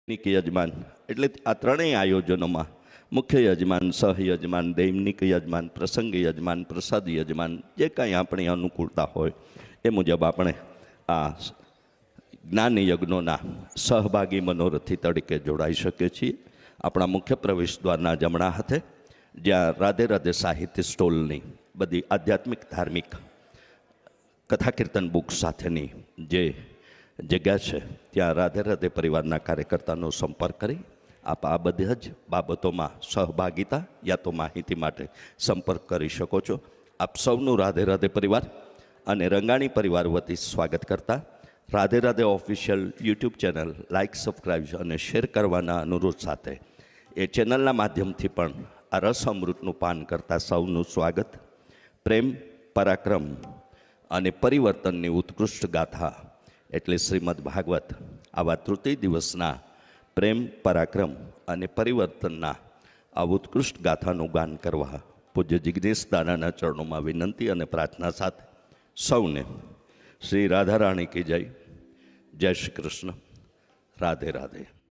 યજમાન એટલે આ ત્રણેય આયોજનોમાં મુખ્ય યજમાન, સહયજમાન, દૈનિક યજમાન, પ્રસંગ યજમાન, પ્રસાદ યજમાન, જે કાંઈ આપણી અનુકૂળતા હોય એ મુજબ આપણે આ જ્ઞાન યજ્ઞોના સહભાગી મનોરથી તરીકે જોડાઈ શકીએ છીએ. આપણા મુખ્ય પ્રવેશ દ્વારના જમણા હાથે જ્યાં રાધે રાધે સાહિત્ય સ્ટોલની બધી આધ્યાત્મિક ધાર્મિક કથા કીર્તન બુક સાથેની જે જગ્યા છે ત્યાં રાધે રાધે પરિવારના કાર્યકર્તાનો સંપર્ક કરી આપ આ બધી જ બાબતોમાં સહભાગિતા યા તો માહિતી માટે સંપર્ક કરી શકો છો. આપ સૌનું રાધે રાધે પરિવાર અને રંગાણી પરિવાર વતી સ્વાગત કરતા Radhe Radhe official YouTube channel like, subscribe અને શેર કરવાના અનુરોધ સાથે એ ચેનલના માધ્યમથી પણ આ રસ અમૃતનું પાન કરતા સૌનું સ્વાગત. પ્રેમ, પરાક્રમ અને પરિવર્તનની ઉત્કૃષ્ટ ગાથા એટલે શ્રીમદ ભાગવત આવા તૃતીય દિવસના પ્રેમ, પરાક્રમ અને પરિવર્તનના આ ઉત્કૃષ્ટ ગાથાનું ગાન કરવા પૂજ્ય જિજ્ઞેશ દાદાના ચરણોમાં વિનંતી અને પ્રાર્થના સાથે સૌને શ્રી રાધારાણી કી જય. જય શ્રી કૃષ્ણ. રાધે રાધે.